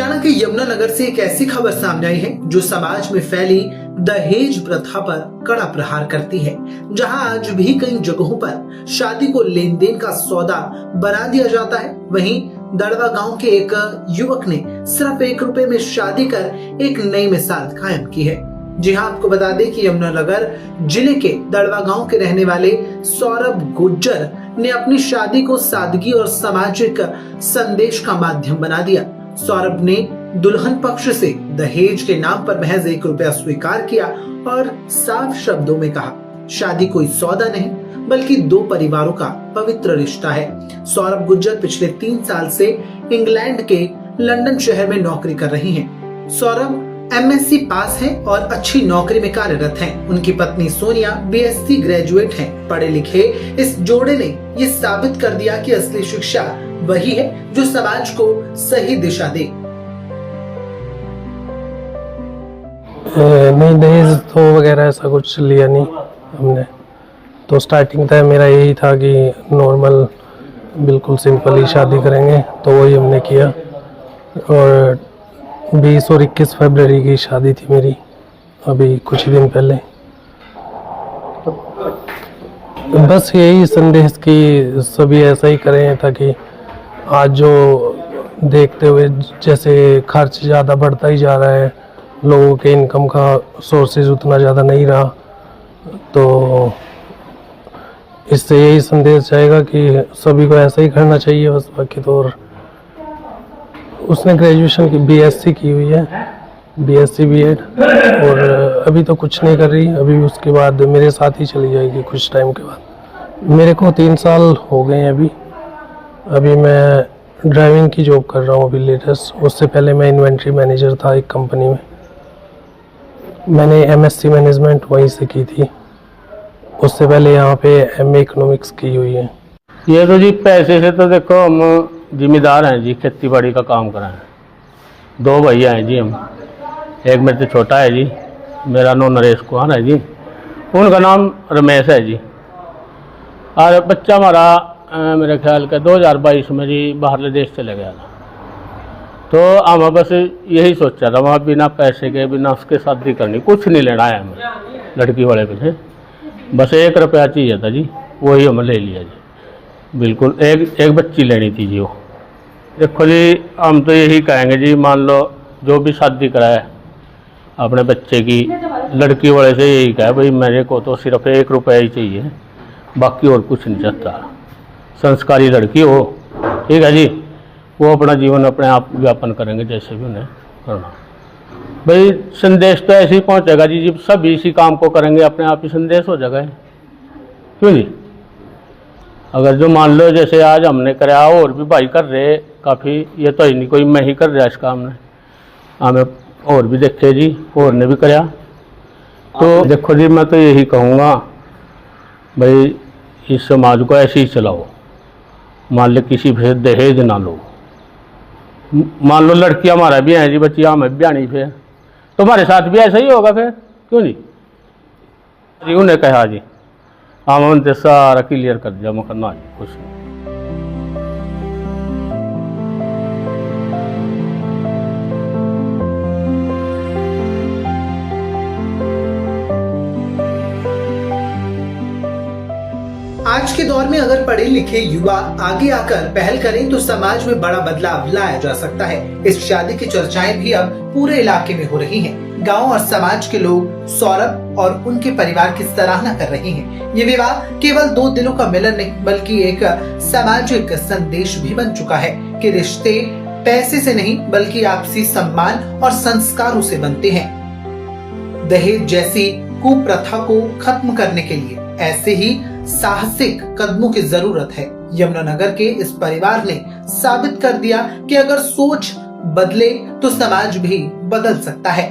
हरियाणा के यमुनानगर से एक ऐसी खबर सामने आई है जो समाज में फैली दहेज प्रथा पर कड़ा प्रहार करती है। जहां आज भी कई जगहों पर शादी को लेन देन का सौदा बना दिया जाता है, वहीं दड़वा गांव के एक युवक ने सिर्फ 1 रुपए में शादी कर एक नई मिसाल कायम की है। जी हाँ, आपको बता दें कि यमुनानगर जिले के दड़वा गांव के रहने वाले सौरभ गुज्जर ने अपनी शादी को सादगी और सामाजिक संदेश का माध्यम बना दिया। सौरभ ने दुल्हन पक्ष से दहेज के नाम पर महज 1 रुपया स्वीकार किया और साफ शब्दों में कहा, शादी कोई सौदा नहीं बल्कि 2 परिवारों का पवित्र रिश्ता है। सौरभ गुज्जर पिछले 3 साल से इंग्लैंड के लंदन शहर में नौकरी कर रही हैं। सौरभ MSc पास हैं और अच्छी नौकरी में कार्यरत हैं। उनकी पत्नी सोनिया BSc ग्रेजुएट हैं। पढ़े लिखे इस जोड़े ने ये साबित कर दिया कि असली शिक्षा वही है जो समाज को सही दिशा दे। नहीं, दहेज तो वगैरह ऐसा कुछ लिया नहीं हमने। तो स्टार्टिंग था मेरा यही था कि नॉर्मल बिल्कुल सिंपल ही शादी करेंगे, तो वही हमने किया। और 20 और 21 फरवरी की शादी थी मेरी, अभी कुछ ही दिन पहले। बस यही संदेश कि सभी ऐसा ही करें, ताकि आज जो देखते हुए जैसे खर्च ज़्यादा बढ़ता ही जा रहा है, लोगों के इनकम का सोर्सेज उतना ज़्यादा नहीं रहा, तो इससे यही संदेश जाएगा कि सभी को ऐसा ही करना चाहिए बस। बाकी तो और उसने ग्रेजुएशन की BSc की हुई है, BSc B.Ed, और अभी तो कुछ नहीं कर रही। अभी उसके बाद मेरे साथ ही चली जाएगी कुछ टाइम के बाद। मेरे को 3 साल हो गए हैं अभी मैं ड्राइविंग की जॉब कर रहा हूँ अभी लेटेस्ट। उससे पहले मैं इन्वेंट्री मैनेजर था एक कंपनी में। मैंने MSc मैनेजमेंट वहीं से की थी। उससे पहले यहाँ पे MA इकोनॉमिक्स की हुई है। ये तो जी पैसे से तो देखो हम जिम्मेदार हैं जी, खेती बाड़ी का काम कर रहे हैं। 2 भैया हैं जी हम, एक मेरे से छोटा है जी, मेरा नाम नरेश कुमार है जी, उनका नाम रमेश है जी। और बच्चा हमारा मेरे ख्याल का 2022 में जी बाहरले देश चले गया था। तो हम बस यही सोचा था, वहाँ बिना पैसे के बिना उसके शादी करनी, कुछ नहीं लेना है हमें लड़की वाले पे से, बस 1 रुपया चाहिए था जी, वही हमें ले लिया जी। बिल्कुल एक बच्ची लेनी थी जी। वो देखो जी, हम तो यही कहेंगे जी, मान लो जो भी शादी कराए अपने बच्चे की, लड़की वाले से यही कहे भाई मेरे को तो सिर्फ 1 रुपया ही चाहिए, बाकी और कुछ नहीं चाहता। संस्कारी लड़की हो, ठीक है जी, वो अपना जीवन अपने आप व्यापन करेंगे जैसे भी उन्हें करना। भाई संदेश तो ऐसे ही पहुँचेगा जी, जब सब इसी काम को करेंगे अपने आप ही संदेश हो जाएगा, क्यों जी। अगर जो मान लो जैसे आज हमने कराया और भी भाई कर रहे काफ़ी, ये तो ही नहीं कोई मैं ही कर रहा इस काम ने, हमें और भी देखे जी, और ने भी कराया। तो देखो जी, मैं तो यही कहूँगा भाई इस समाज को ऐसे ही चलाओ। मान लो किसी से दहेज ना लो। मान लो लड़की हमारा भी है जी, बच्ची हमें भी आनी, फिर तो हमारे साथ भी ऐसा ही होगा फिर, क्यों जी। उन्हें कहा जी, हम उनसे सारा क्लियर कर दिया, मुकन्ना जी कुछ नहीं। आज के दौर में अगर पढ़े लिखे युवा आगे आकर पहल करें तो समाज में बड़ा बदलाव लाया जा सकता है। इस शादी की चर्चाएं भी अब पूरे इलाके में हो रही हैं। गांव और समाज के लोग सौरभ और उनके परिवार की सराहना कर रहे हैं। ये विवाह केवल 2 दिलों का मिलन नहीं बल्कि एक सामाजिक संदेश भी बन चुका है कि रिश्ते पैसे से नहीं बल्कि आपसी सम्मान और संस्कारों से बनते हैं। दहेज जैसी कुप्रथा को खत्म करने के लिए ऐसे ही साहसिक कदमों की जरूरत है। यमुनानगर के इस परिवार ने साबित कर दिया कि अगर सोच बदले तो समाज भी बदल सकता है।